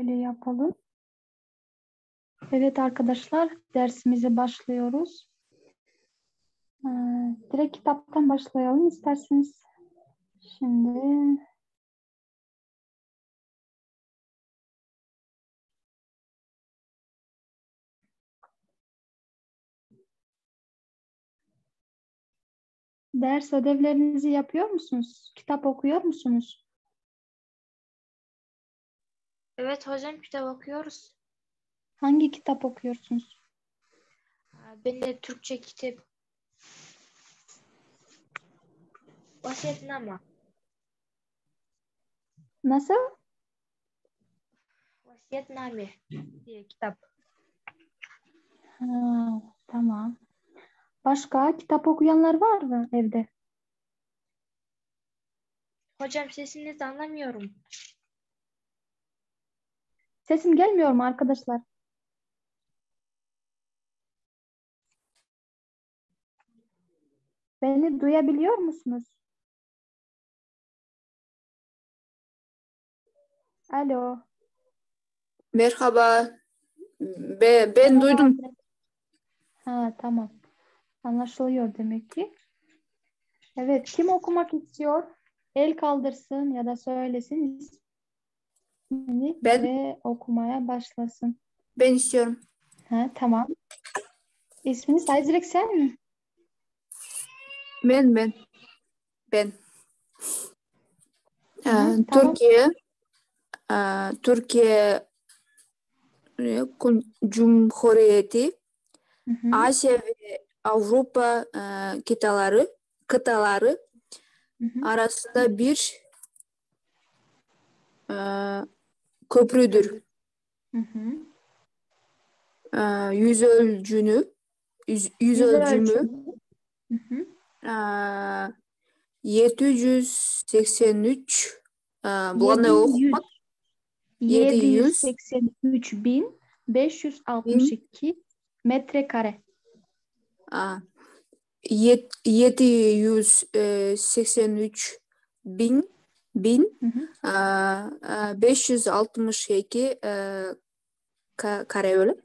Öyle yapalım. Evet arkadaşlar, dersimize başlıyoruz. Direkt kitaptan başlayalım isterseniz. Şimdi ders ödevlerinizi yapıyor musunuz? Kitap okuyor musunuz? Evet hocam, kitap okuyoruz. Hangi kitap okuyorsunuz? Ben de Türkçe kitap. Vasiyetname. Nasıl? Vasiyetname diye kitap. Tamam. Başka kitap okuyanlar var mı evde? Hocam sesinizi anlamıyorum. Sesim gelmiyor mu arkadaşlar? Beni duyabiliyor musunuz? Alo. Merhaba. Ben Merhaba. duydum. Tamam. Anlaşılıyor demek ki. Evet, kim okumak istiyor? El kaldırsın ya da söylesin ismini Ben ve okumaya başlasın. ben istiyorum. Tamam. İsmini say direkt sen mi? Ben. Tamam. Türkiye Cumhuriyeti, Hı hı. Asya ve Avrupa kıtaları Hı hı. arasında bir köprüdür. Hı hı. Yüz ölçümü Yüz ölçümü. Hı hı. 783 bulanı okumak 700 bin 783.562 metrekare. 783 bin Hı hı. 562 kare öyle.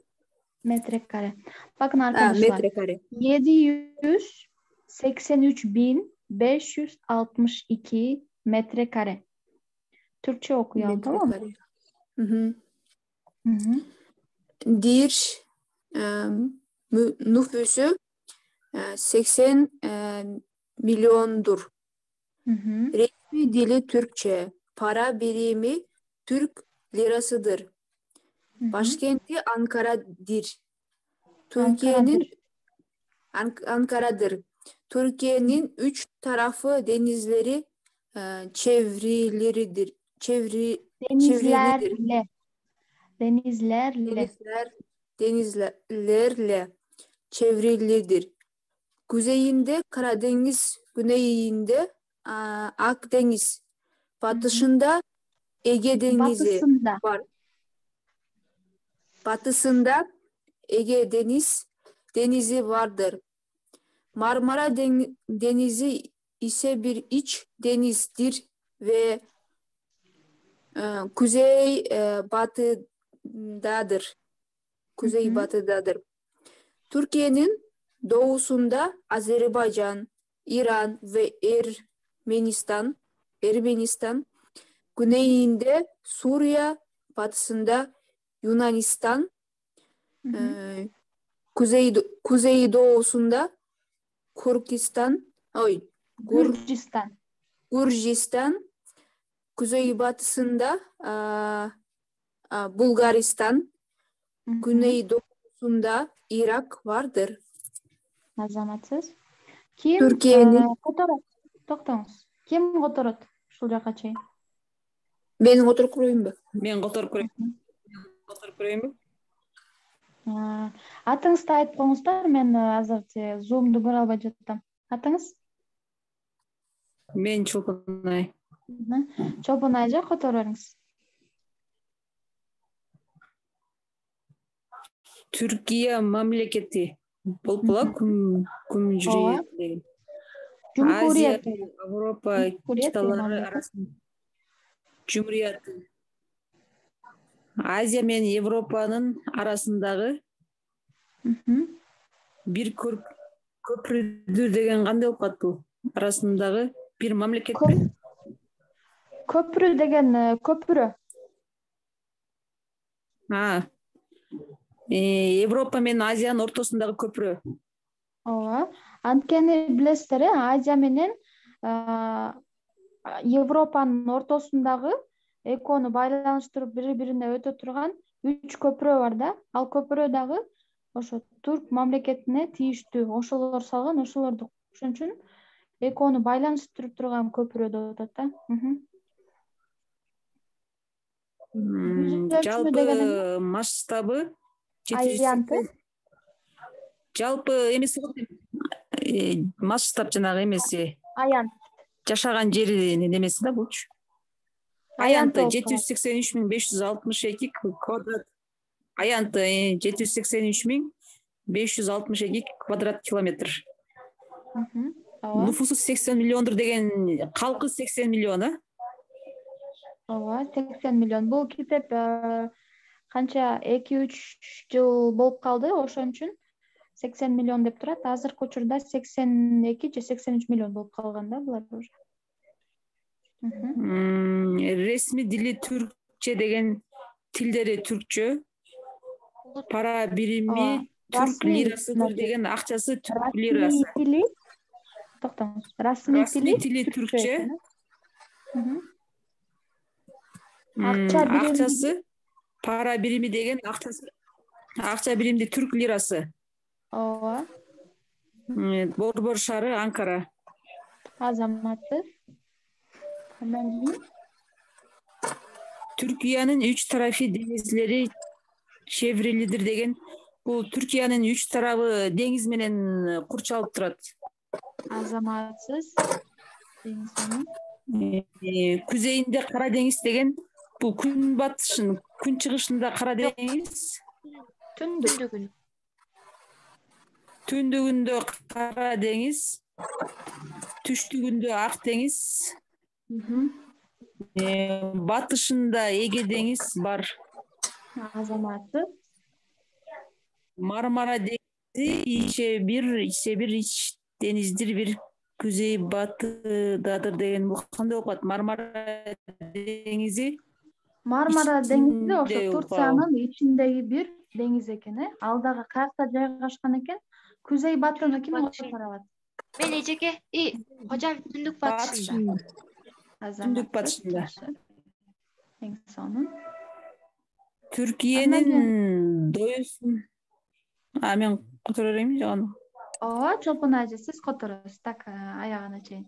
Metrekare. Bakın arkadaşlar. Metrekare. 783.562 metrekare. Türkçe okuyalım, tamam mı? Metrekare. Hı hı. Hı hı. Dir nüfusu 80 milyondur. Hı hı. Resmi dili Türkçe. Para birimi Türk lirasıdır. Hı hı. Başkenti Ankara'dır. Ankara'dır. Ankara'dır. Hı hı. Türkiye'nin üç tarafı denizleri çevrilidir. Çevrilidir. Denizlerle. Denizlerle. Denizlerle çevrilidir. Kuzeyinde Karadeniz, güneyinde Akdeniz, Hı hı. batışında Ege Denizi Batısında. var. Batısında Ege Denizi vardır. Marmara Denizi ise bir iç denizdir ve kuzey batıdadır. Hı hı. Kuzeybatıdadır. Türkiye'nin doğusunda Azerbaycan, İran ve Ermenistan, güneyinde Suriye, batısında Yunanistan, Hı hı. kuzeydoğusunda Kürkistan, Gürcistan. Gürcistan, kuzeybatısında Bulgaristan, Hı hı. güneydoğusunda Irak vardır. Azamatsız. Kim Türkiye'nin fotoğraf? To'xtаңыз. Kim fotoğraf? Şul жаққа чейин. ben oturup kurayım mı? Мен Hı қотарып hı. көрейін бе? Атыңызды айтып қойыңыздар, мен азыр зумду көре албай жаттым. Атыңыз? Мен Чолпонай. Чолпон айжа которо бериңиз. Түркия мамлекети. Бұл Cumhuriyet деген. Азия Cumhuriyet. ve Avrupa Cumhuriyet kıtaları mamleket. arasında Cumhuriyet. Азия мен Европанын арасындагы Мгм. бир көпүрдүр деген кандай болуп калат бул? Арасындагы бир мамлекет Көп- пе? Köprü деген köprü. Европа менен Азиянын ортосундагы көпүрө. Ооба. Анткени билесиздер, Азия менен Европанын ортосундагы экөөнү байланыштырып бири-бирине өтө турган 3 көпүрө бар да. Ал көпүрө дагы ошо Турк мамлекетине тийиштүү. Ошолор салган, ошолорду. Ошон үчүн экөөнү байланыштырып турган көпүрө деп атат да. Жүз өлчөмү Жалпы деген масштабы аянты. жалпы эмеси масштаб жанагы эмеси Аянт. жашаган жери немеси да булчу. Аянты Аянты болуп калат. 783.562 квадрат. Аянты 783.562 квадрат километр. Ооба. Нуфусу 80 миллиондур деген, калкы 80 миллион, Ооба, 80 миллион. Бул китеп канча 2-3 жыл болуп калды, ошон үчүн 80 миллион деп турат. Азыркы учурда 82 же 83 миллион болуп калган да булар уже. Ресми дили түркче деген, тилдери түркчө. Пара бирими түрк лирасыдыр деген, акчасы түрк лирасы. Расмий тили. Токтоңуз. Расмий Расмий тили тили түркче. Акча Акчасы пара бирими деген, акча биримди түрк лирасы. Ооба. Борбор шаары Анкара. Азаматы. Андан кийин Түркиянын 3 тарафы деңиздери чеврилидир деген. Бул Түркиянын 3 тарабы деңиз менен курчалып турат. азаматсыз. Күзейинде Кара деңиз деген, бул күн батышын, күн чыгышында Кара деңиз, Түндүгүн. түндүгүндө Кара деңиз, түштүгүндө Ак деңиз, батышында Эге деңиз бар. Азаматы. Мармара деңизи иче бир ич дениздир, бир күзей батыдадыр деген. Бул кандай болуп калат? Мармара деңизи. Мармара деңизи ошо ичинде Турциянын ичиндеги бир деңиз экен, ал дагы каякта жайгашкан экен? Күзей батыны ким отура алат? Мен эжеке, хожам түндүк батышында. Түндүк батышында. Эң сонун. Түркиянын доюсун. Мен которо берейинби жаганы? Ооба, Чолпон ажы, сиз которосуз так аягына чейин.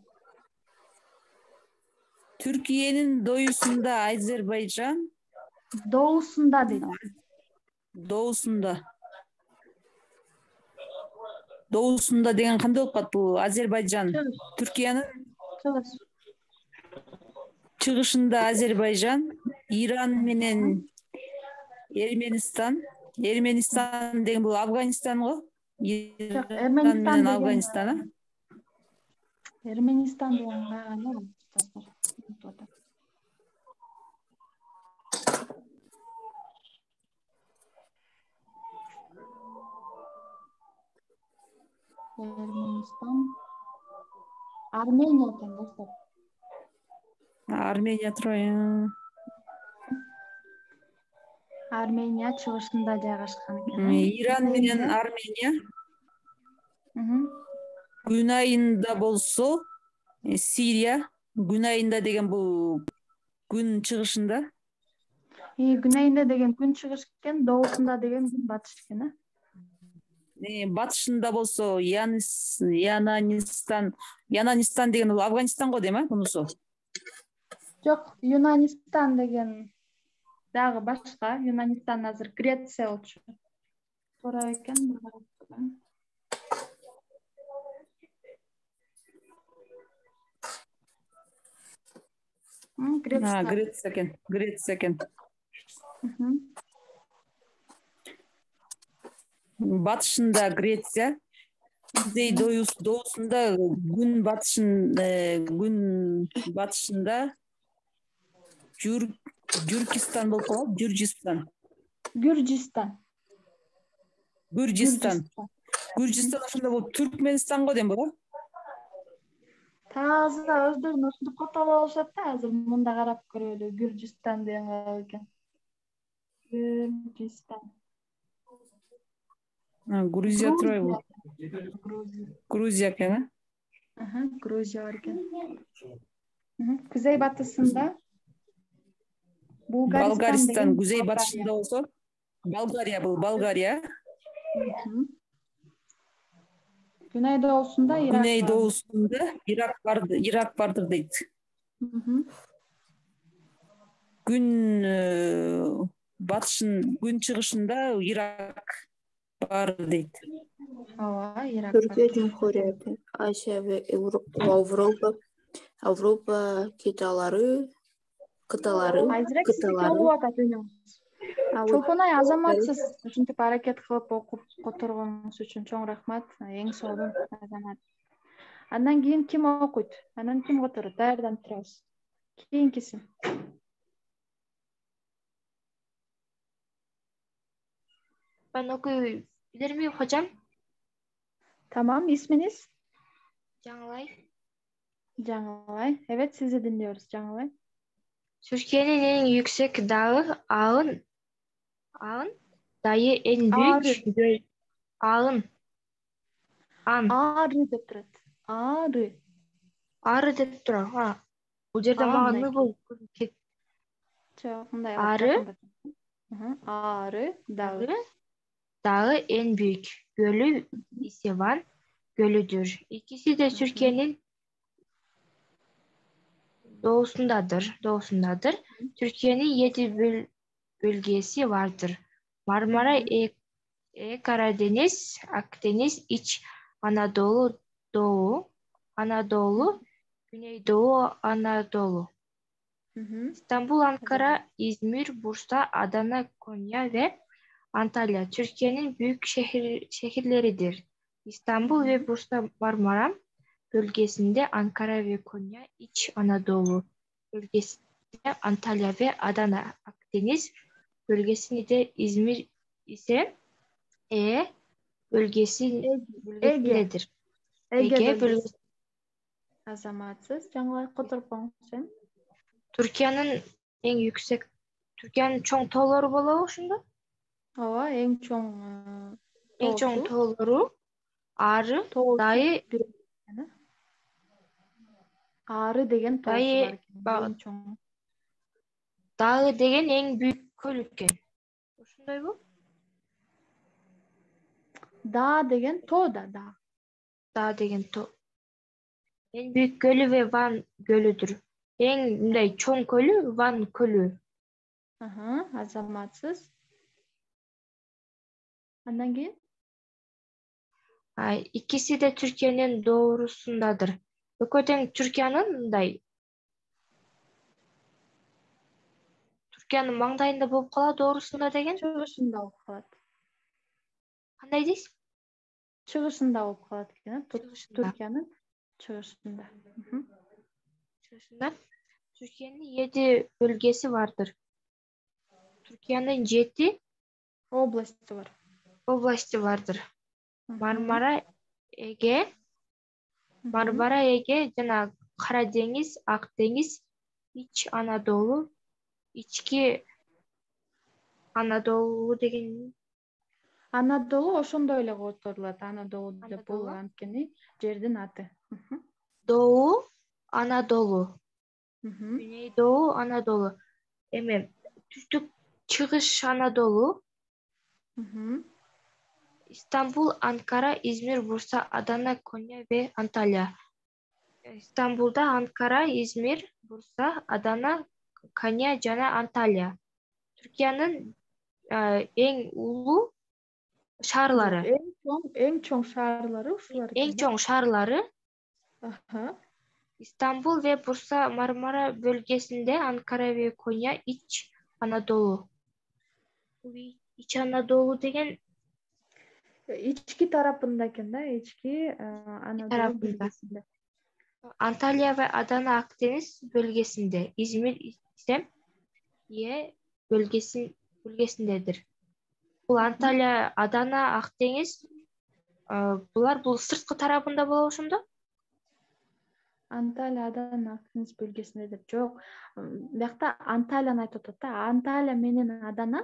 Түркиянын доюсунда Азербайжан, Доусунда дейт. доусунда. Доусунда деген кандай болуп калат бул? Азербайжан. Түркиянын Чыгыш. чыгышында Азербайжан, Иран менен Эрменистан. Эрменистан деген бул Афганистан го. Иран менен Афганистан. Эрменистан деген кайганы. Эрменистан. Армения экен достор. Армения турбайбы? Армения чыгышында жайгашкан экен. Иран менен Армения. Күн айында болсо Сирия, күн айында деген бул күн чыгышында. Күнөйүндө деген күн чыгыш экен, доосунда деген күн батыш экен. Батышында болсо Янанистан. Янанистан деген бул Афганистанго дейм, бунусу. Жок, Юнанистан деген дагы башка. Юнанистан азыр Греция болчу. Туура экен. Греция экен. Греция экен. Батышында Греция, күзей доосунда күн батышында Gürcistan болуп калат. Gürcistan. Gürcistan. Gürcistan. Gürcistan ошондой болуп Түркменистанго дейм болот. Таза өздөрүнүн ушинтип котолуп алышат да азыр мында карап көрөлү. Gürcistan деген кабыл экен. Gürcistan. Грузия турбайбы? Грузия. Грузия экен, Грузия бар экен. Кузей батысында Болгаристан, күзей Болгария. батышында болсо Болгария бул, Болгария. Güneydoğusunda Irak Güney var. doğusunda Irak vardır deydi. Gün gün çıkışında Irak var deydi. Ооба, Irak Түркия var. Cumhuriyeti, Asya ve Avrupa kıtaları, Айзирек сиздики угуп атат үнүңүз. Чолпон-ай, азаматсыз ушинтип аракет кылып окуп которгонуңуз үчүн чоң рахмат. Эң сонун азамат. Андан кийин ким окуйт? Анан ким которот? Даярданып турабыз. Кийинкиси. Ben okuyabilir miyim hocam? Tamam, isminiz? Canlay. Жаңылай. Evet, sizi dinliyoruz Жаңылай. Türkiye'nin en yüksek dağı Ağın dayı en büyük göl. Ağın. Ağrı деп турат. Ağrı. Arı деп тұр. Ha. Бұл жерде Aa, маған мына не бұл? Çok мындай Ağrı. Ağrı dağı. Dağı en büyük. Gölü ise Van Gölüdür. İkisi de Türkiye'nin doğusundadır. Türkiye'nin 7 bölgesi vardır. Marmara, Karadeniz, Akdeniz, İç Anadolu, Doğu Anadolu, Güneydoğu Anadolu. İstanbul, Ankara, İzmir, Bursa, Adana, Konya ve Antalya Türkiye'nin büyük şehirleridir. İstanbul ve Bursa Marmara bölgesinde, Ankara ve Konya İç Anadolu bölgesinde, Antalya ve Adana Akdeniz bölgesinde, İzmir ise bölgesindedir. Ege bölgesi. Azamatsız. Жаңылай которуп коңуз sen. Türkiye'nin çoğ tağları болобу ошондо? Ооба, эң чоң En çoğ tağları Arı, Dayı, Ağrı деген тоосу Dayı, бар экен. Эң чоң. Dağı деген en büyük köl экен. Ошондой бу? Даа деген тоо да даа. Dağ деген то. En büyük gölü ve Van Gölüdür. En мындай çoğ kölü Van Kölü. Azamatsız. Andan keyin? İkisi de Türkiye'nin doğusundadır. Ököтен Türkiye'nin mаңдайында болуп калат, doğrusunda деген. Чыгышында болуп калат. Кандай дейсиз? Чыгышында болуп калат экен. Чыгышында. Türkiye'nin чыгышында. Çıkışında. Türkiye'nin 7 bölgesi vardır. Türkiye'nin 7 Области бар. oblasti vardır. Marmara, Ege, жана Karadeniz, Akdeniz, İç Anadolu, İçki Anadolu деген Anadolu ошондой эле которулат. Anadolu деп Anadolu. бул анткени жердин аты. Doğu Anadolu, Мхм. Güneydoğu Anadolu. Түштүк Çıkış Anadolu, Мхм. İstanbul, Ankara, İzmir, Bursa, Adana, Konya ve Antalya. İstanbul'da Ankara, İzmir, Bursa, Adana, Konya, жана Antalya. Türkiye'nin en ulu şaharları. Эң чоң шаарлары ушулар En экен. çoğ şaharları Аха. İstanbul ve Bursa Marmara bölgesinde, Ankara ve Konya İç Anadolu. İç Anadolu деген İçki tarafında eкен да, içki Anadolu tarafında. bölgesinde. Antalya ve Adana Akdeniz bölgesinde. İzmir ise Е бөлгесіндедір. Бұл Анталия, Адана, Ақтеңіз, бұлар бұл сыртқы тарабында болуы ошондо? Анталия Адана Актеңиз бөлгесиндедир. Жок, биякта Анталияны айтып атат да. Анталия менен Адана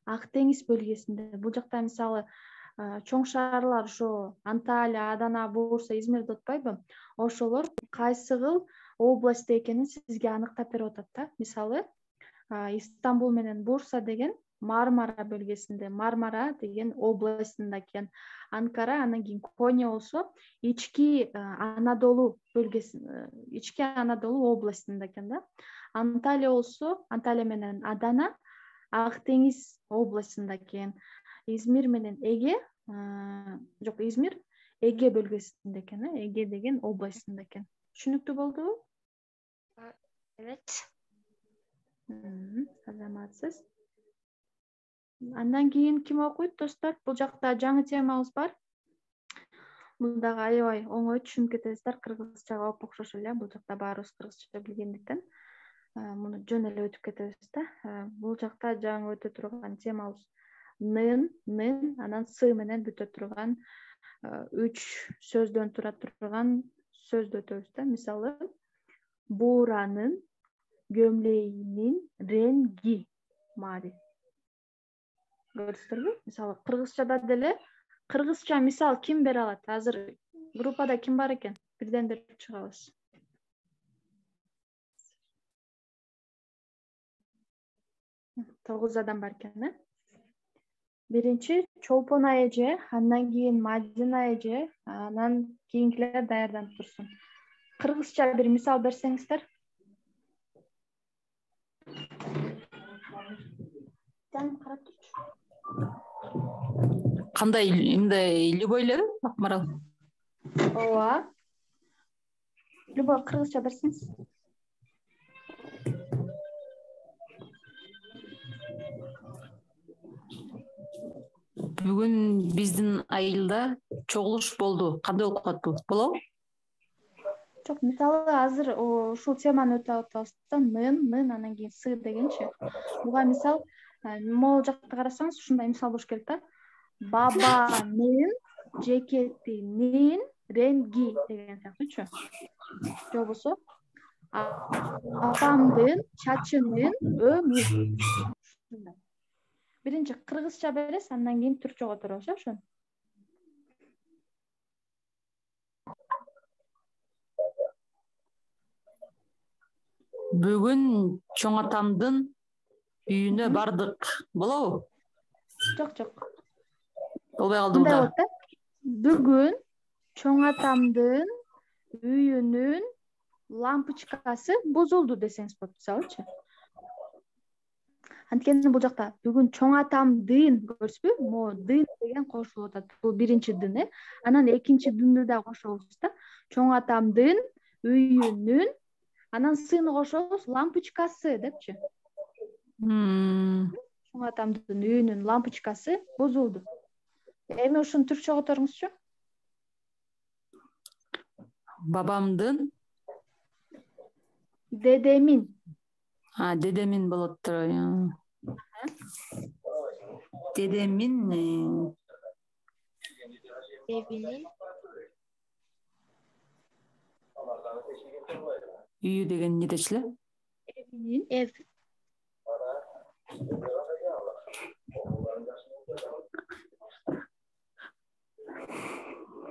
Актеңиз бөлгесинде. Бул жакта мисалы чоң шаарлар ошо Анталия, Адана, Бурса, Измир деп атпайбы? Ошолор кайсы кыл областта экенин сизге аныктап берип атат да. Мисалы Истанбул менен Бурса деген Мармара бөлгесинде, Мармара деген областында экен. Анкара, анан кийин Коnya болсо ички Анадолу бөлгесинде, ички Анадолу областында экен да. Анталия болсо, Анталия менен Адана Актеңиз областында экен. Измир менен Эге, жок, Измир Эге бөлгесинде экен, Эге деген областында экен. Түшүнүктүү болдубу? Evet. Азаматсыз. Андан кийин ким окуйт, достор? Бул жакта жаңы темабыз бар. Бул дагы аябай оңой түшүнүп кетесиздер, кыргызчага окшош эле. Бул жакта баарыбыз кыргызча билгендиктен муну жөн эле өтүп кетебиз да. Бул жакта жаңы өтө турган темабыз нын, анан с менен бүтө турган 3 сөздөн тура турган сөздү өтөбүз да. Мисалы, Буранын gömleğinin rengi mavi. Көрдүңүздөрбү? Мисалы, кыргызчада деле кыргызча мисал ким бере алат? Азыр группада ким бар экен? Бирден берип чыгабыз. Тогуз адам бар экен, Биринчи Чолпон эже, андан кийин Мадина эже, анан кийинкилер даярданып турсун. Кыргызча бир мисал берсеңиздер. Canım karap turчу. Кандай мындай любой эле Акмарал? Ооба. Любой кыргызча берсеңиз. Бүгүн биздин айылда чогулуш болду. Кандай болуп калат бул? Болобу? Жок, мисалы азыр ушул теманы өтүп атабыз да, нын, анан кийин сы дегенчи. Буга мисал могул жакта карасаңыз ушундай мисал болуш керек да. Бабанын жекетинин ренги деген сыяктуучу. Же болбосо апамдын чачынын өңү. Биринчи кыргызча бересиз, андан кийин түркчөгө турабыз, ошо. Бүгүн чоң атамдын үйүнө бардык. Болобу? Жок. Болбой калды Мындай да. болот да. Бүгүн чоң атамдын үйүнүн лампочкасы бузулду десеңиз болот, мисалычы. Анткени бул жакта бүгүн чоң атамдын, көрсүзбү? Мо дын деген кошулуп атат. Бул биринчи дын, Анан экинчи дынды да кошобуз да. Чоң атамдын үйүнүн, анан сыны кошобуз, лампочкасы депчи. Чоң атамдын үйүнүн лампочкасы бузулду. Эми ушуну түркчөгө туруңузчу. Бабамдын, Дедемин. дедемин болот турбайбы? Дедемин Evinin үйү деген недечи эле? Evinin. ev.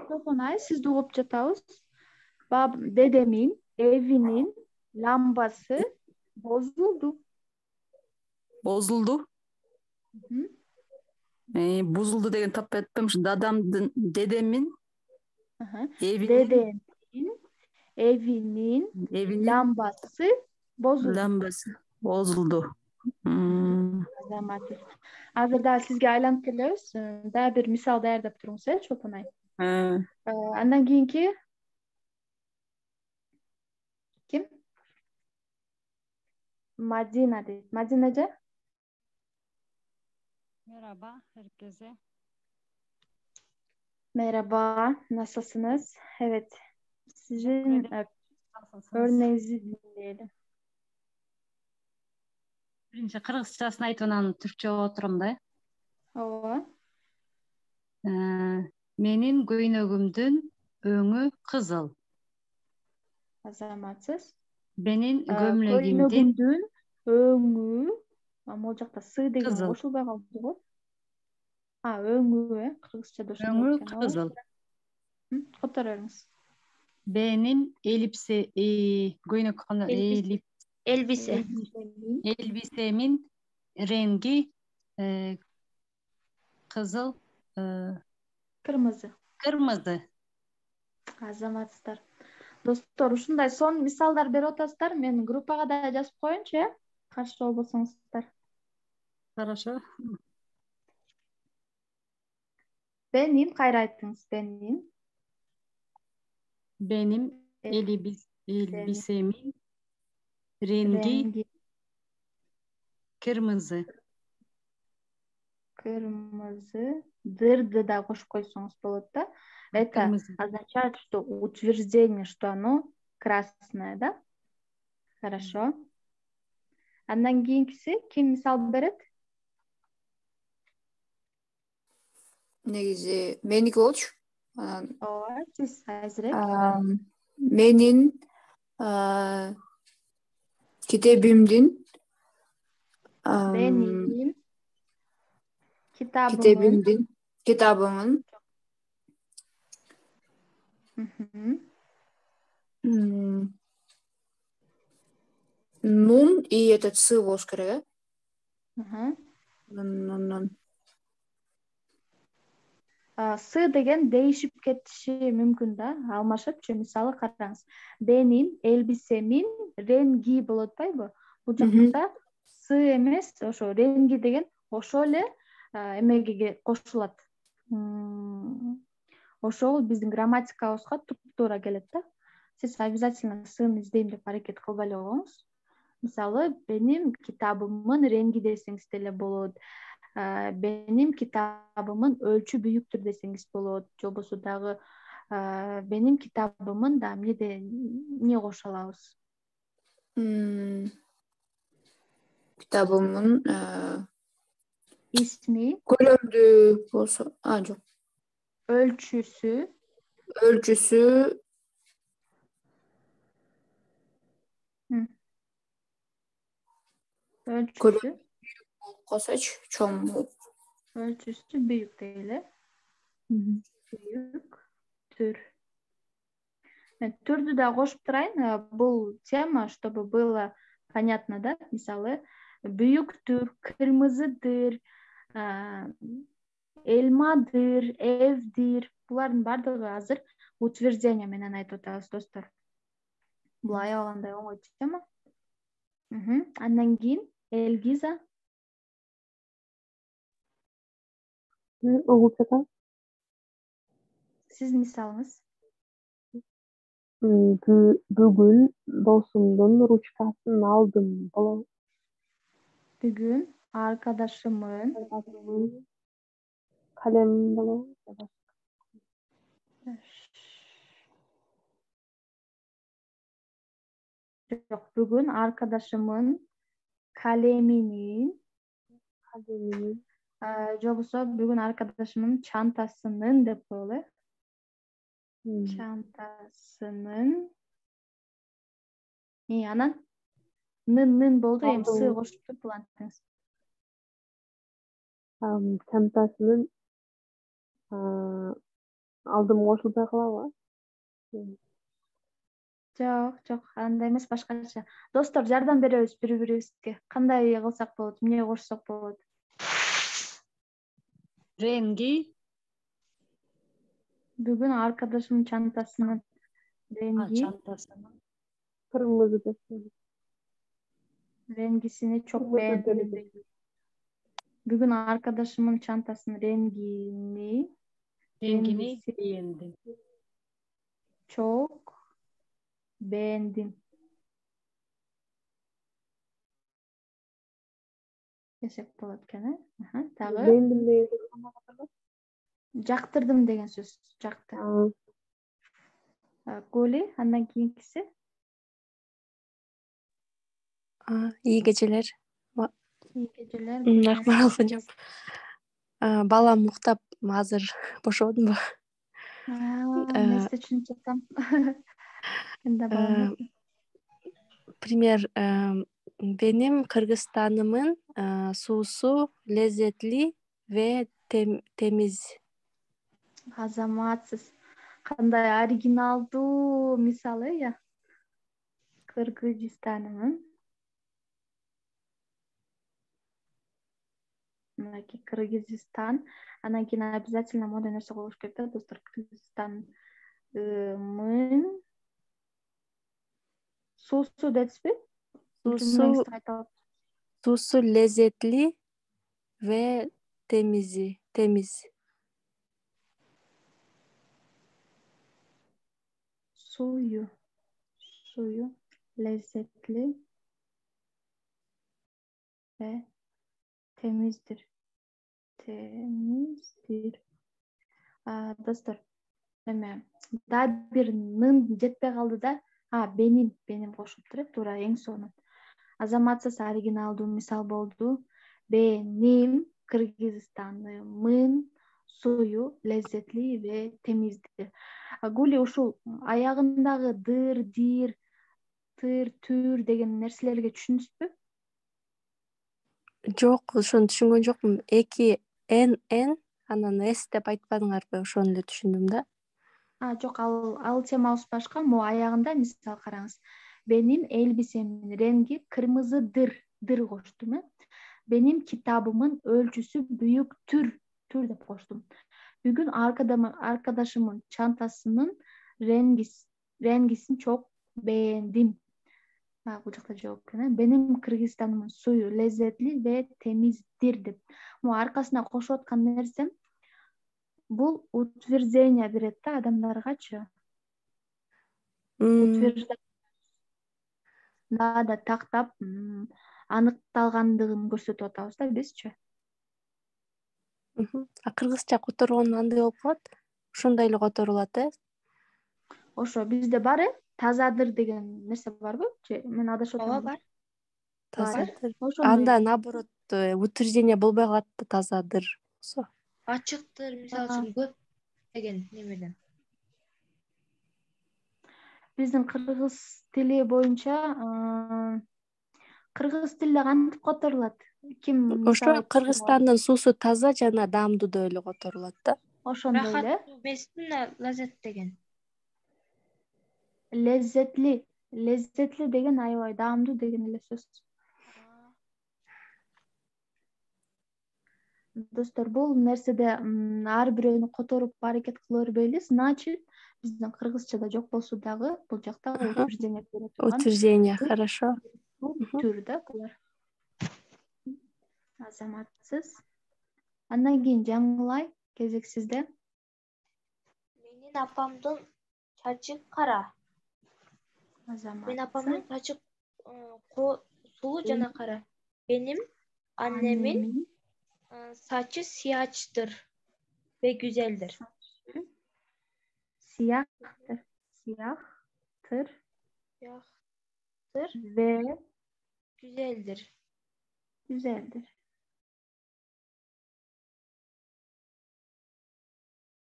Топонай, сизди угуп жатабыз. Дедемин evinin ламбасы бозулду. Бозулду? Бузулду деген таппай атпаймынбы? Дадамдын, дедемин Дедемин evinin ламбасы бозулду. ламбасы бозулду. Азыр дагы сизге айланып келебиз. Дагы бир мисал даярдап туруңуз, Чолпонай. Андан кийинки ким? Мадина дейт. Мадина эже? Merhaba herkese. Merhaba, nasılsınız? Evet, sizin Nasılsınız? örneğinizi dinleyelim. Биринчи кыргызчасын айтып анан түркчө отурам да. Ооба. Менин көйнөгүмдүн өңү кызыл. Азаматсыз. Менин көмлөгүмдүн Көйнөгүмдүн өңү. Могул жакта с деген Кызыл. кошулбай калды го. Өңү, кыргызчада ошондой өңү экен. кызыл. Котора бериңиз. Менин көйнөк Элбисе. элбисемин ренги кызыл, Кырмызы. кырмызы. Азаматсыздар. Достор, ушундай сонун мисалдар берип атасыздар. Мен группага да жазып коеюнчу, каршы болбосоңуздар. Хорошо. Бенин, кайра айтыңыз. Benim elbisemin rengi kırmızı. Кырмызы. Дырды да кошуп койсоңуз болот да. Это Кырмызы. означает, что утверждение, что оно красное, да? Хорошо. Андан кийинкиси ким мисал берет? негизи меники болчу. Ооба, сиз азырээк. Менин китебимдин Benim kitabımın. китабымын Hı hı. нун и этот с болуш керек, Hı hı. Нун. С деген değişip кетиши мүмкүн да, алмашыпчы. Мисалы караңыз. Benim elbisemin rengi болот атпайбы? Бул жакта с эмес, ошо ренги деген ошол эле эмегеге кошулат. Ошол биздин грамматикабызга туп-туура келет да. Сиз обязательно сын издейм деп аракет кылбай эле коюңуз. Мисалы, benim kitabımın rengi десеңиз деле болот. Benim kitabımın ölçü büyüktür десеңиз болот. Же болбосо дагы benim kitabımın да эмне кошо алабыз? Китабымын İsmi, көлөмдүү болсо, жок. ölçüsü, Ölçüsü ölçüsü, косоч чоң. ölçüsü büyük değil. Büyüktür. Түрдү да кошуп турайын. Бул тема, чтобы было понятно, да? Мисалы, büyüktür, kırmızıdır, elmadır, evdir. Булардын бардыгы азыр утверждение менен айтып атабыз, достор. Бул аябагандай оңой тема. Андан кийин Элгиза. Сиз мисалыңыз. Бүгүн досумдун ручкасын алдым. Бүгүн arkadaşımın Kalem болобу? Yok, bugün arkadaşımın kaleminin же болбосо bugün arkadaşımın çantasının деп коелу. Çantasının анан нын болду, эми с кошуп туруп булантыңыз. Çantasının алдым кошулбай калабы? Жок, андай эмес, башкача. Достор, жардам беребиз бири-бирибизге. Кандай кылсак болот, эмне кошсок болот? Rengi Bugün arkadaşımın çantasının rengi, çantasının Kırmızı desem. rengisini çok beğendim. Bugün arkadaşımın çantasının rengini beğendim. Çok beğendim. Desek болот экен, Тагы Beğendim değil. жактырдым деген сөз. Жакты. Голи, андан кийинкиси. İyi geceler. İyi geceler. Акмарал hocam. Балам уктап азыр бошободумбу? Нерсе түшүнүп жатам. Энди балам. Пример, benim Kırgızstanımın susu lezzetli ve temiz. Азаматсыз. Кандай оригиналдуу мисалы я. Кыргызстанымын. Мынакей Кыргызстан. Анан кийин обязательно моундай нерсе болуш керек да достор. Кыргызстанымын суусу дедизби? Susu lezzetli ve temiz. Suyu lezzetli ve temizdir. Достор, эме дагы бир нын жетпей калды да. Benim кошулуптур туура эң сонун. Азаматсыз оригиналдуу мисал болду. Benim Кыргызстанымын suyu lezzetli ve temizdir. Гули ушул аягындагы дыр, дир, тыр, түр деген нерселерге түшүндүңүзбү? Жок, ошону түшүнгөн жокмун. Эки н анан с деп айтпадыңарбы? Ошону эле түшүндүм да. Жок, ал темабыз башка. Могу аягында мисал караңыз. Benim elbisemin rengi kırmızıdır. Dır koştum. Benim kitabımın ölçüsü büyüktür. Tür de koştum. Bugün arkadaşımın çantasının rengisini çok beğendim. Bu çok da cevap. Benim Kırgızistanımın suyu lezzetli ve temizdir деп. Mu arkasına koşup atkan nersem bu утверждение берет да адамдаргачы. Да тактап аныкталгандыгын көрсөтүп атабыз да бизчи. Кыргызча которгон андай болуп калат. Ошондой эле которулат, Ошо бизде бар, тазадыр деген нерсе барбы? Мен адашып атам. Бар. Тазадыр. Анда наоборот утверждение болбой калат да тазадыр. Ачыктыр, мисалы үчүн көп деген немеден. Биздин кыргыз тили боюнча кыргыз тилде кантип которулат? Ким Ошо Кыргызстандын суусу таза жана даамдуу деп эле которулат да. Ошондой эле. Бестин лаззат деген. Леззетли деген аябай даамдуу деген эле сөз. Достор, бул нерседе ар бирөөнү которуп аракет кыла бербейли. Значит, биздин кыргызчада жок болсо дагы бул жакта утверждение бере турган. Утверждение, хорошо. Түр да булар. Азаматсыз. Андан кийин жаңылай, кезек сизде. Менин апамдын чачы кара. Азамат. Менин апамдын чачы сулуу жана кара. Benim annemin saçı siyahtır ve güzeldir. Siyahtır ve güzeldir.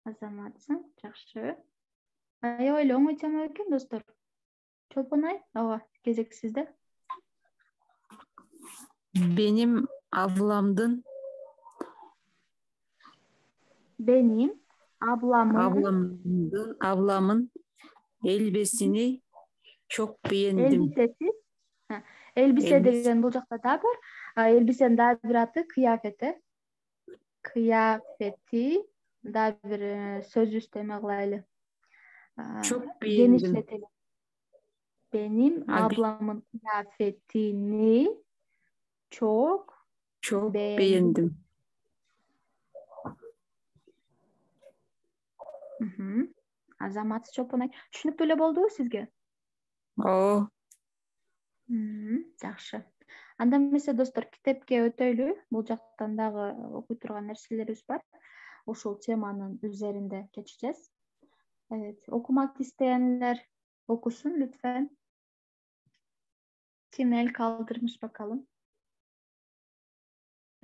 Азаматсың, жакшы. Аябай эле оңой тема экен, достор. Чолпонай, кезек сизде. Benim ablamın elbisini çok beğendim. Elbise деген бул жакта да бар. Элбисенин дагы бир аты кыяфети. Кыяфети да бир сөз үстөмө кылайлы. Çok beğendim. Benim ablamın kıyafetini çok beğendim. Азамат Чопонай. Түшүнүктүү эле болдубу сизге? Жакшы. Анда эмесе достор, китепке өтөйлү. Бул жактан дагы окуй турган нерселерибиз бар. Ушул теманын üzerinde geçeceğiz. Evet, okumak isteyenler okusun lütfen. Kim el kaldırmış bakalım.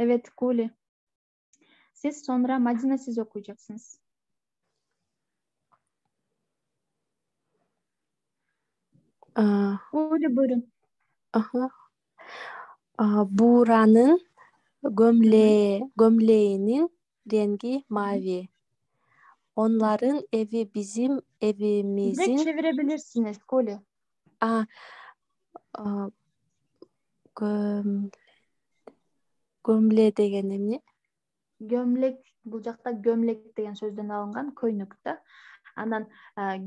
Evet, Guli. Siz sonra Madina, siz okuyacaksınız. Guli buyurun. Aha. Buğranın gömleğinin rengi mavi. Onların evi bizim Direkt evimizin çevirebilirsiniz Guli. aa, aa, göm, gömle деген эмне? Gömlek, bu жақта gömlek деген сөзден алынған көйнек та. Анан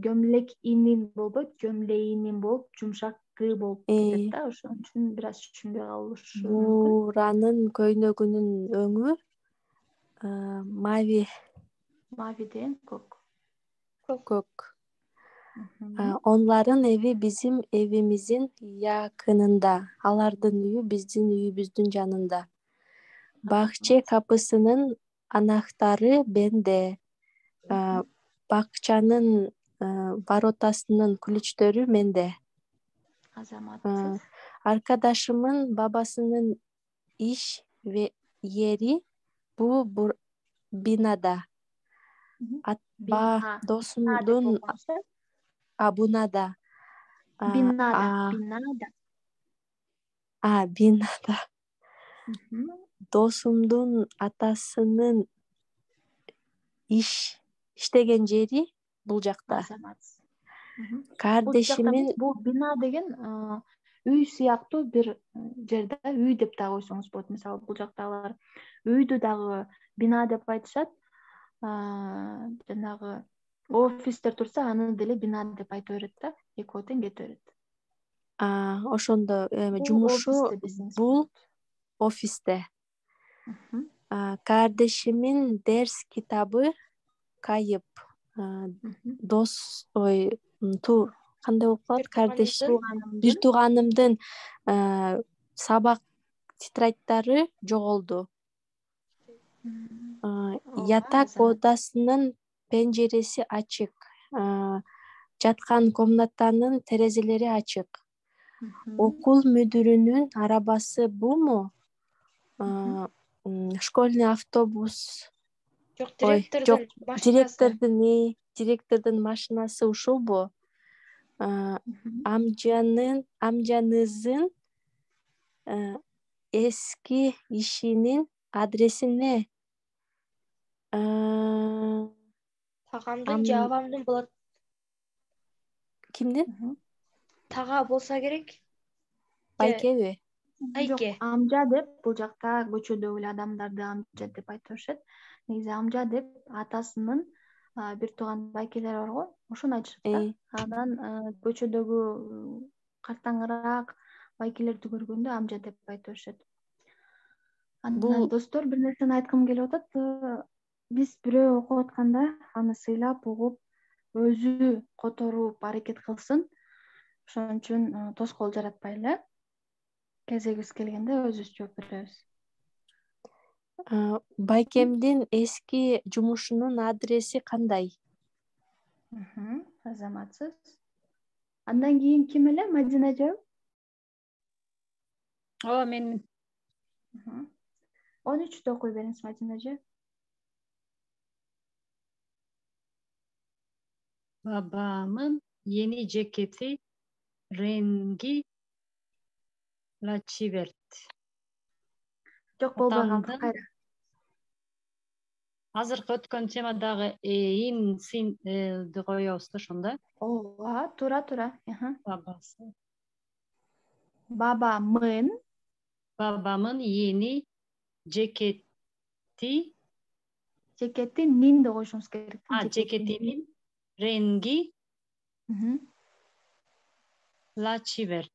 gömlek inin болбойт, gömleğinin болуп, жумшак г болуп кетет да. Ошон үчүн бир аз түшүнбөй калышы мүмкүн. Буранын көйнөгүнүн өңү mavi, Mavi деген көк. көк. Onların evi bizim evimizin yakınında. Алардын үйү биздин үйүбүздүн жанында. Бакче kapısının anahtarı bende. Бакчанын воротасынын ключтөрү менде. Азаматсыз. Arkadaşımın babasının iş ve yeri bu binada. Dostumdun bunada. Binada. Binada. Dostumdun atasının иштеген жери бул жакта. Кардешимин бул бина деген үй сыяктуу бир жерде үй деп да койсоңуз болот. Мисалы бул жактагылар үйдү дагы бина деп айтышат. Жанагы офистер турса аны деле бина деп айта берет да. Экөө тең кете берет. Ошондо жумушу бул офисте. Кардешимин дерс китабы кайып. Кандай болуп калат? Кардеш бир тууганымдын сабак тетрадьдары жоголду. Ятак одасынын пенжереси ачык. Жаткан комнатанын терезелери ачык. Окул мүдүрүнүн арабасы буму? Школьный автобус. Жок, директордун машинасы ушулбу? Амжанызын эски ишинин адреси эмне? Тагамдын же абамдын болот? Кимдин? Тага болса керек. Байкеби? Айке. Амжа деп бул жакта көчөдөгү эле адамдарды амжа деп айтып беришет. Негизи амжа деп атасынын бир тууган байкелер бар го, ошону айтышат да. Анан көчөдөгү картаңыраак байкелерди көргөндө амжа деп айтып беришет. Анан достор, бир нерсени айткым келип атат. Биз бирөө окуп атканда аны сыйлап угуп, өзү которуп аракет кылсын. Ошон үчүн тоскоол жаратпайлы. Кезегибиз келгенде өзүбүз жооп беребиз. Байкемдин эски жумушунун адреси кандай? Азаматсыз. Андан кийин ким эле? Мадина жооп? Ооба, мен. 13'te окуй бериңиз, Мадина жооп. Babamın yeni ceketi rengi lacivert. Жок, болбогон, кайра. Азыркы өткөн темадагы ин синди коебуз да ошондо. Ооба, туура. Babası. Babamın yeni ceketi nin de koyuşunuz gerek. Ceketinin rengi lacivert.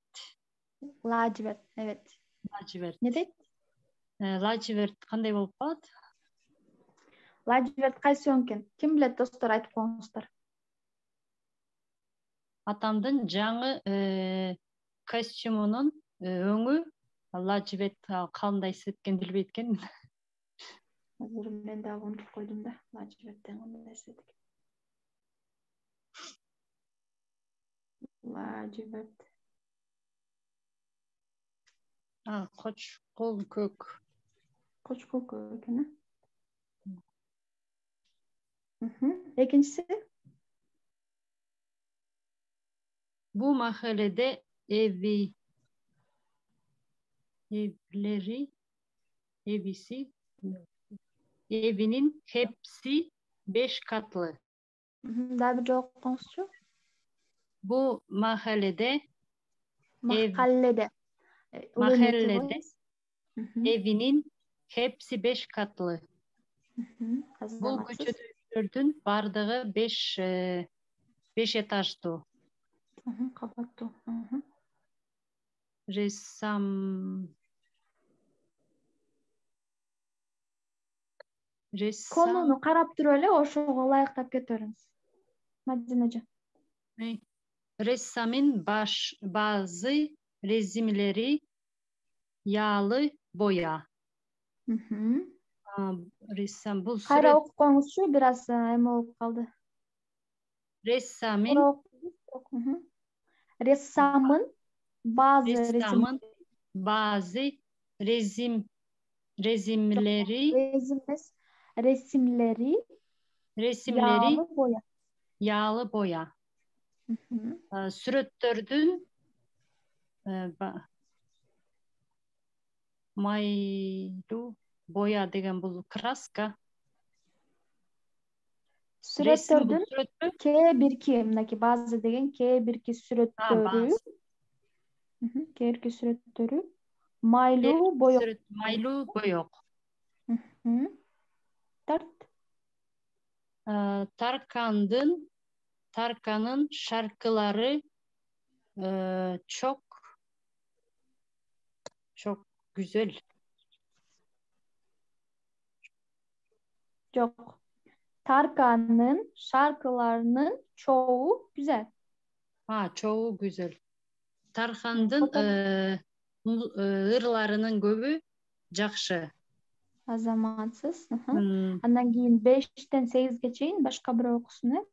Lacivert, evet. Lacivert. Ne deyт? Lacivert кандай болуп калат? Lacivert кайсы өңкен? Ким билет, достор, айтып коюңуздар. Атамдын жаңы костюмунун өңү лачивert, кандайсы экенин билбейт экенмин. Азыр мен дагы унутуп койдум да. Лачиверттен кандай нерсе экен. Лачивert. Кочкол көк. Koçkul köyü eкен. Ekинчisi? Bu mahallede evleri, evinin hepsi 5 katlı. Daha bir cevap konuşuyor. Bu mahallede Mahallede. mahallede evinin hepsi 5 katlı. Bu Azamatsız. köçödөрдүн бардыгы 5 этаждуу. Kapattı. Ressam Konunu karap turup эле ошого ылайыктап кетириңиz. Madinacan. ressamın bazı resimleri yağlı boya. Ressam bu Kayra süre okup koyuңuzчu, biraz эме болуп kaldı. ressamın Ressamın bazı resimleri yağlı boya. Сүрөттөрдүн майлуу боя деген бул краска. Сүрөттөрдүн K1-2, мынакей bazı деген K1-2 сүрөттөрү. K1-2 сүрөттөрү майлуу боек. Майлуу боек. Tarkan'ın şarkıları çok güzel. Yok. Tarkan'ın şarkılarının çoğu güzel. Çoğu güzel. Tarkan'ın ырlarının көбү жакшы. Azamatsız. Andan keyin 5'ten 8'ge чейин başka bir okusun.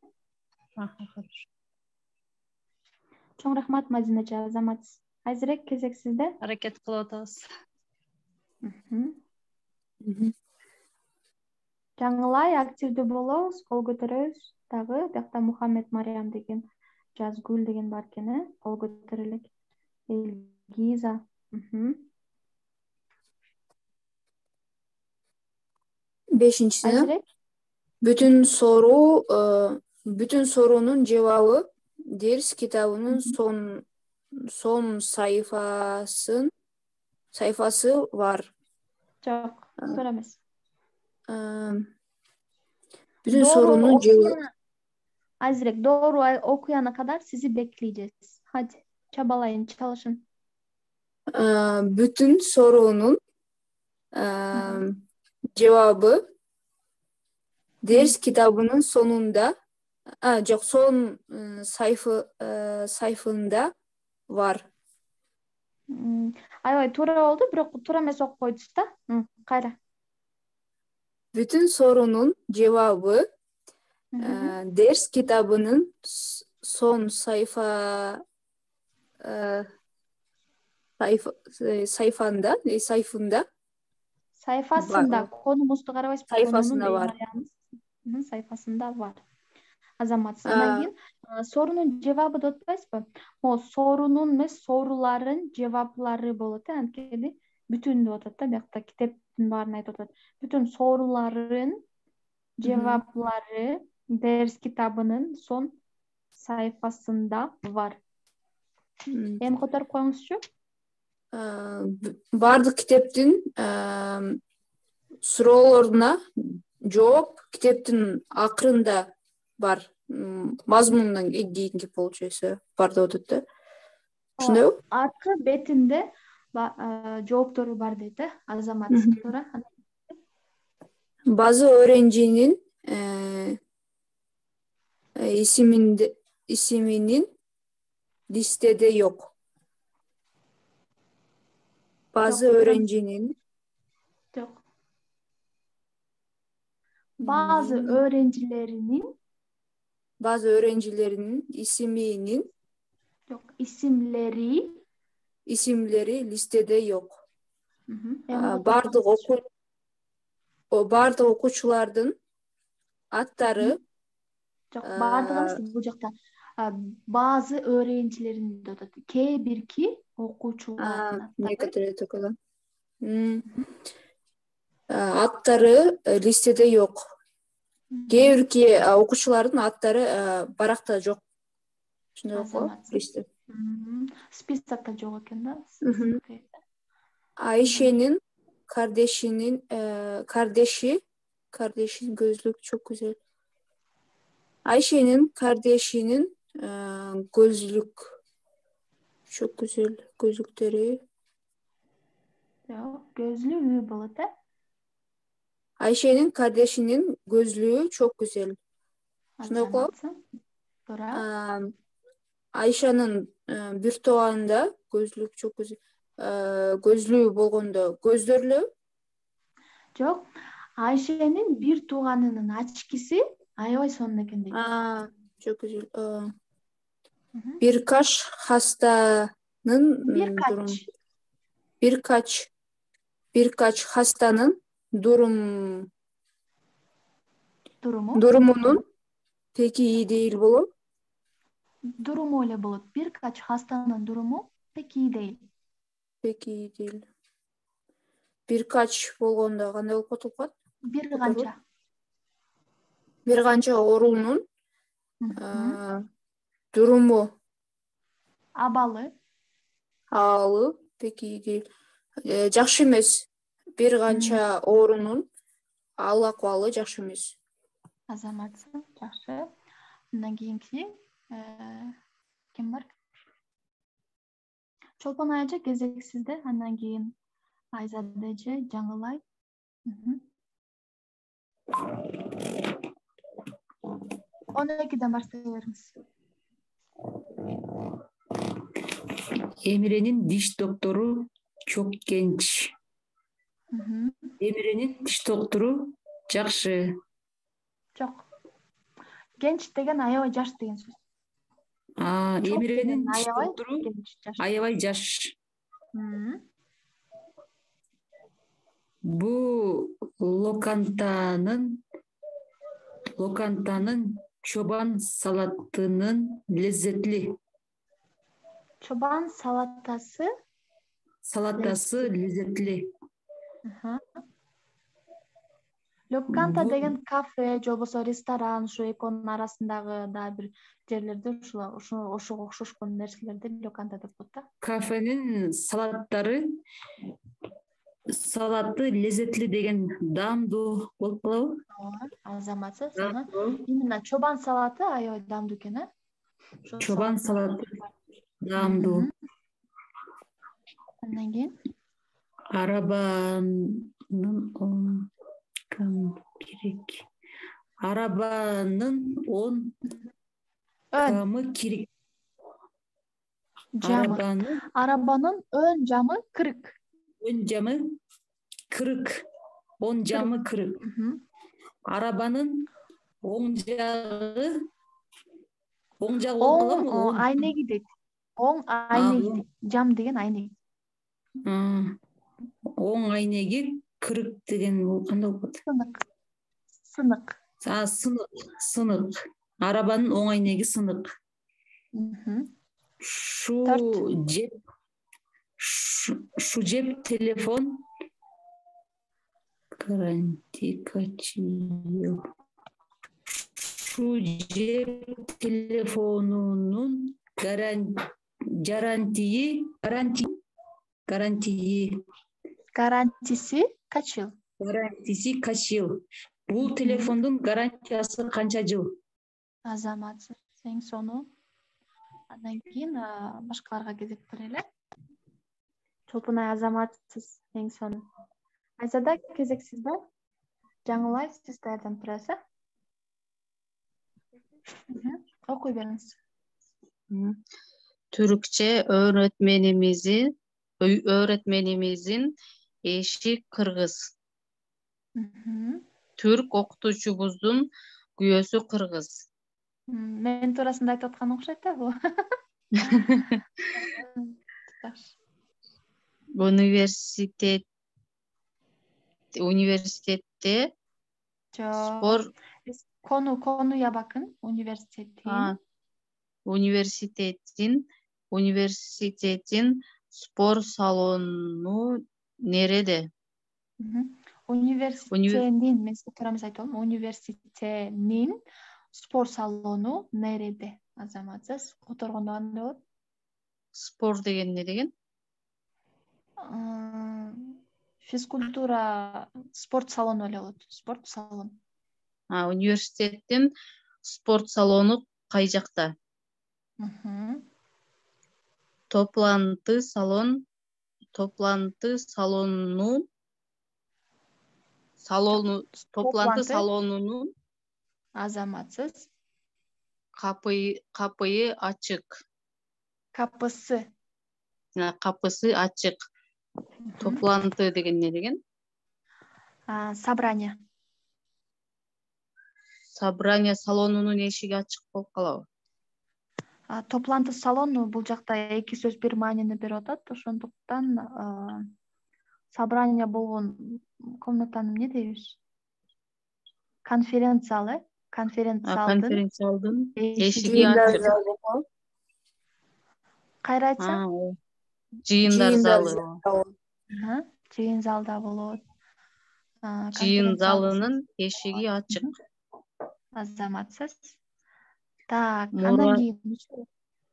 Çok rahmat Madinaca, azamatsız. Hazırek kesek sizde. Hareket kılıp atабыз. Жаңылай активдүү болобуз, кол көтөрөбүз. Дагы биякта Мухаммед Мариям деген, Жазгүл деген бар экен, кол көтөрөлүк. Элгиза. Beşinchisi, bütün sorunun cevabı ders kitabının son sayfası var. Çok, soramaz. Bütün sorunun cevabı. Azirek doğru okuyana kadar sizi bekleyeceğiz. Hadi çabalayın, çalışın. Bütün sorunun cevabı ders kitabının sonunda, son sayfında var. Aybay тура oldu, бирок тура эмес окуп койдуз да. Кайра. Bütün sorunun cevabı ders kitabının son sayfasında konumuzdu карабайсызбы? Sayfasında var. Sayfasında var. Azamatsız. Андан кийин sorunun cevabı деп атпайсызбы? O sorunun эмес, soruların cevapları болот. Анткени bütün деп атат да, биякта китептин баарын айтып атат. Bütün soruların cevapları ders kitabının son sayfasında var. Эми которуп коюңузчу. Бардык китептин суроолоруна жооп китептин акырында бар. Мазмунунан кийинки получается бар деп атат да. Ошондойбу? Аркы бетинде жооптору бар дейт, Азаматсыз туура. Bazı öğrencinin isminin listede yok. Bazı öğrencinin yok. Bazı öğrencilerinin isminin yok. İsimleri listede yok. Bardıq бардык окуучулардын аттары Жок, баардыгы эмес, бул жакта баазы öğrencilerin деп атат. Кээ бирки окуучулардын аттары. некоторые только да. Аттары листеде жок. Кээ бирки окуучулардын аттары баракта жок. Ошондой го листе. Списокто жок экен да. Айшенин kardeşinin gözlük çok güzel. Ayşe'nin kardeşinin gözlük çok güzel gözlükleri. Yok, gözlüğü болот да. Ayşe'nin kardeşinin gözlüğü çok güzel. Şunu Doğru. Ayşe'nin bir tooğanda gözlük çok güzel. Gözlüğü болгондо көздөрлүү. Жок, Ayşe'nin bir tuğanının açkisi aябай сонун экен дейт. Çok güzel. Birkaç hastanın birkaç hastanın durumunun pek iyi değil болот. Durumu öyle болот. Birkaç hastanın durumu pek iyi değil. Pek iyi değil. Birkaç болгондо кандай болуп калат? Bir kança. Bir kança oorunun durumu Abalı. pek iyi değil. Жакшы эмес. Bir kança oorunun ahvalı жакшы эмес. Azamatsın. Жақсы. Ondan keyinki kim var? Çolpan Ayaca gezek sizde. Ondan keyin Ayzadece, Жаңылай. 12'den başlayabiliriz. Emre'nin diş doktoru çok genç. Emre'nin diş doktoru жақсы. Çok. Genç degen aябай жаш деген сөз. Emre'nin diş doktoru aябай жаш. Bu lokantanın çoban salatının lezzetli. Çoban salatası lezzetli. Lokanta деген кафе, же болбосо ресторан, ушу экөөнүн арасындагы да бир жерлерде ошого окшошкон нерселерди локанта деп коет да. Кафенин салаты lezzetli деген дамдуу болуп калабы? Азаматсыз. Именно чобан салаты аябай дамдуу экен, э? Чобан салаты дамдуу. Андан кийин Arabanın 10 camı kırık. Arabanın ön camı kırık. Ön camı kırık. 10 camı kırık. Arabanın oң jağı ayna gidет. Оң ayna gidет. Jam деген ayna. Оң айнеге кырык деген кандай болот? Сынык. Арабанын оң айнеги сынык. Şu cep telefon garanti kaç yıl? Şu cep telefonunun Garantisi kaç yıl? Garantisi kaç yıl? Бул телефондун гарантиясы канча жыл? Азаматсыз. Эң сону. Андан кийин башкаларга кезек берели. Чолпунай азаматсыз. Эң сону. Айзада кезек сизде. Жаңылай сиз даярданып турасыз. Окуй бериңиз. Türkçe öğretmenimizin eşi Kırgız. Türk okutuşumuzun güyösü Kırgız. Men tuurасында айтып аткан окшойт да бул. Üniversitette spor Konuya bakın. Üniversitetin. Üniversitetin spor salonu nerede? Üniversitenin, mesela Karamız aytalım. Üniversitenin spor salonu nerede? Azamatsız. Oturğunda anda olur. Spor деген ne деген? Физкультура спорт салону эле болот. Спорт салон. Университеттин спорт салону кай жакта? Топлантı salonunun Azamatsız. kapıyı açık. Kapısı. Kapısı açık. Toplantı деген ne деген? Собрание. Собрание salonunun эшиги ачык болуп калабы? Топлантı салону бул жакта эки сөз бир маанини берип атат. Ошондуктан собрание болгон комнатаны эмне дейбиз? Конференциялы. Конференциялдын эшиги Жыйындар ачык. залы. Кайра айтсаң? Жыйындар залы. Жыйын залда болот. Жыйын залынын эшиги ачык. Азаматсыз. Так, андан кийин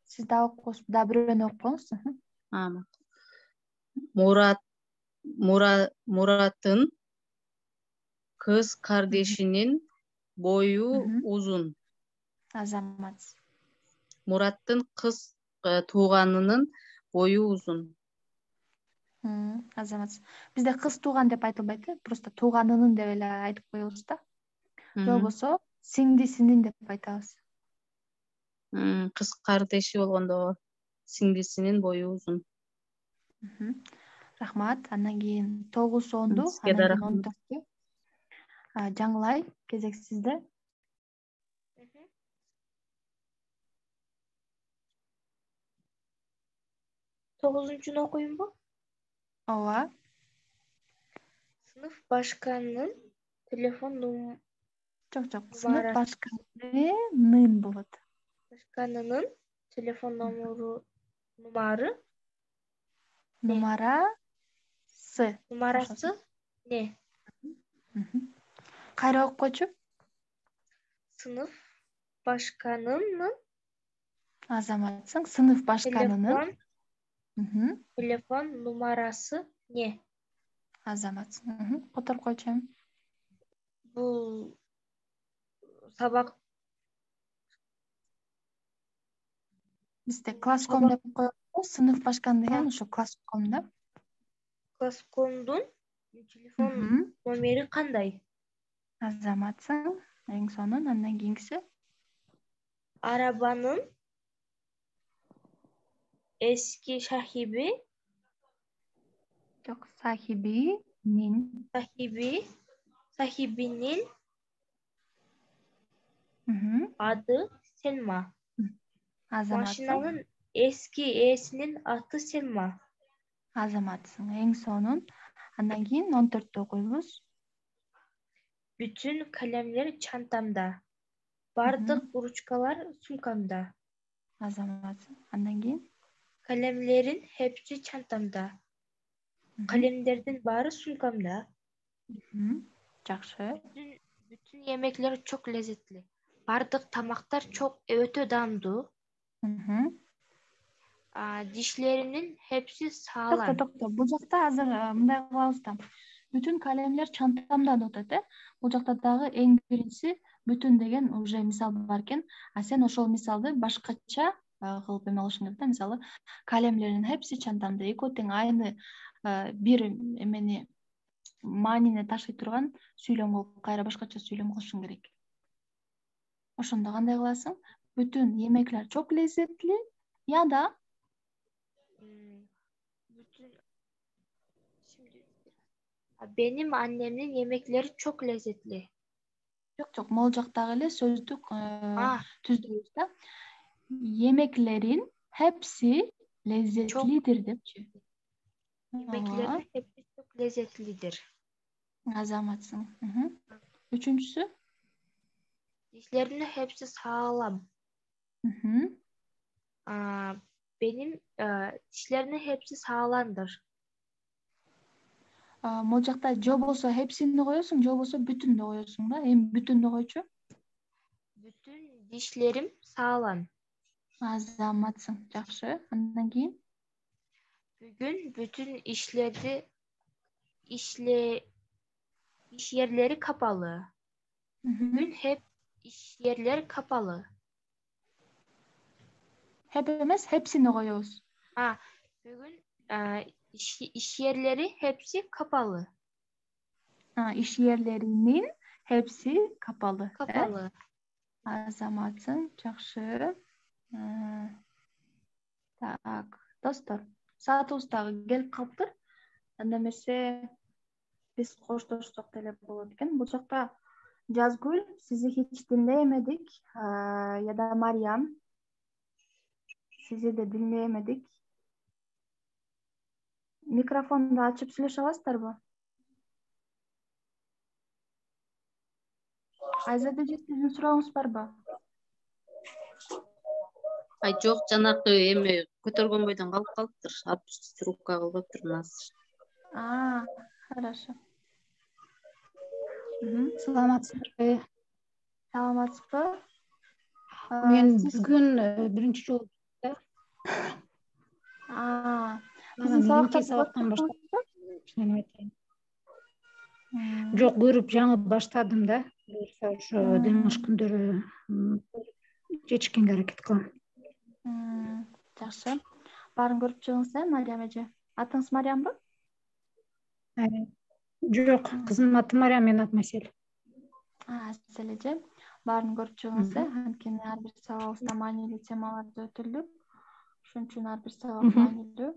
сиз да окуңуз, да бирөөнү окуп коюңуз. Мураттын кыз кардешинин бою узун. Азаматсыз. Мураттын кыз тууганынын бою узун. Азаматсыз. Бизде кыз тууган деп айтылбайт, просто тууганынын деп эле айтып коебуз да. Же болбосо сиңдисинин деп айтабыз. Кыз кардеши болгондо сиңдисинин бою узун. Рахмат. Андан кийин 9-10-ду, Сизге да андан кийин 14-тү. Жаңылай, кезек сизде. 9-чуну окуймунбу? Ооба. Сынып башканынын телефон Жок, сынып башканынын болот. Башканынын телефон нумарасы не? Кайра окуп койчу. Сынып башканынын Азаматсың. Сынып башканынын телефон нумарасы не? Азаматсың. Которуп койчу. Бул сабак Бизде класском деп коет. Сынып башкан деген ошо класском да. Класскомдун телефон номери кандай? Азаматсың. Эң сонун, андан кийинкиси. Арабанын эски сахиби. Жок, сахибинин ады Селма. Азаматсың. Машинанын эски ээсинин аты Селма. Азаматсың. Эң сонун. Андан кийин 14-тү окуйбуз. Бүтүн калемдер чантамда. Бардык ручкалар сумкамда. Азаматсың. Андан кийин Калемлерин хепси чантамда. Калемдердин баары сумкамда. Жакшы. Бүтүн емеклер чок леззеттүү. Бардык тамактар өтө даамдуу. Дишлеринин хепси саалам. Токто. Бул жакта азыр мындай кылабыз да. Бүтүн калемлер чантамда деп атат, Бул жакта дагы эң биринчиси бүтүн деген уже мисал бар экен. Сен ошол мисалды башкача кылып эме алышың керек да. Мисалы, калемлердин хепси чантамда. Экөө тең айны бир эмени маанине ташый турган сүйлөм кылып, кайра башкача сүйлөм кылышың керек. Ошондо кандай кыласың? Бүтүн емеклер чок леззеттүү, я да Benim annemin yemekleri çok lezzetli. Жок, могул жактагы эле сөздүк түздөбүз да. Yemeklerin hepsi lezzetlidir депчи. Yemeklerin hepsi çok lezzetlidir. Azamatsın. Üçüncüsü? Dişlerimin hepsi sağlam. Benim dişlerimin hepsi sağlamdır. Mocakta jo bolsa hepsini koyuyorsun, jo bolsa bütün de koyuyorsun da. Hem bütün de koyucu. Bütün dişlerim sağlam. Azamatsın. Жақсы. Ondan keyin? Bugün bütün iş yerleri kapalı. Bugün hep iş yerleri kapalı. Hep emez, hepsini koyuyoruz. Bugün iş yerleri hepsi kapalı. İş yerlerinin hepsi kapalı. Kapalı. Azamatsın. Жақсы. Так, достор. Saatыбыз дагы келип калыптыр. Анда эмесе биз коштошсок деле болот экен. Бул жакта Жазгүл, сизи hiç dinleyemedik. Ya da Meryem, sizi de dinleyemedik. Mikrofonu da açıp söyleşe аласыздарбы? Айзада же сиздин сурооңуз барбы? Ай жок, жанакы эме көтөргөн бойдон калып калыптыр. Отпуск трубка кылып азыр. Хорошо. Саламатсыздарбы? Саламатсызбы? Мен бүгүн биринчи жолу Сиздин сабактан баштап жок, көрүп жаңы баштадым да. Буюрса ошо дем алыш күндөрү жетишкенге аракет кылам. Жакшы. Баарын көрүп чыгыңыз, Мариям эже. Атыңыз Мариямбы? Жок, кызымдын аты Мариям, менин атым Асель. Асель эже. Баарын көрүп чыгыңыз, анткени ар бир сабагыбызда маанилүү темаларды өтүлдүк. Ошон үчүн ар бир сабак маанилүү.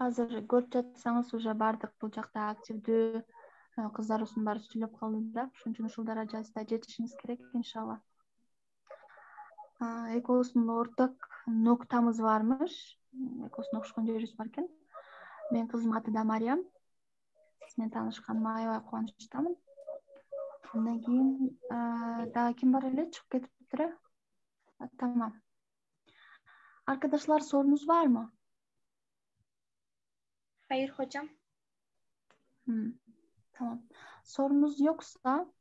Азыр көрүп жатсаңыз, уже баардык бул жакта активдүү кыздарыбыздын баары сүйлөп калууда. Ошон үчүн ушул даражасында жетишиңиз керек, иншалла. Экөөбүздүн орток ноктамыз бармыш. Экөөбүздүн окшогон жерибиз бар экен. Менин кызымдын аты да Мариям. Сиз менен таанышканыма аябай кубанычтамын. Андан кийин дагы ким бар эле, чыгып кетиптир. Тамам. Arkadaşlar, sorunuz var mı? Hayır hocam. Tamam. Sorunuz yoksa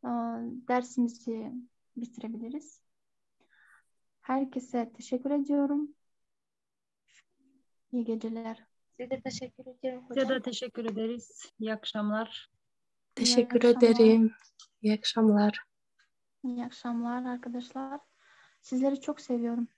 dersimizi bitirebiliriz. Herkese teşekkür ediyorum. İyi geceler. Size de teşekkür ederim hocam. Size de teşekkür ederiz. İyi akşamlar. Teşekkür ederim. İyi akşamlar. İyi akşamlar arkadaşlar. Sizleri çok seviyorum.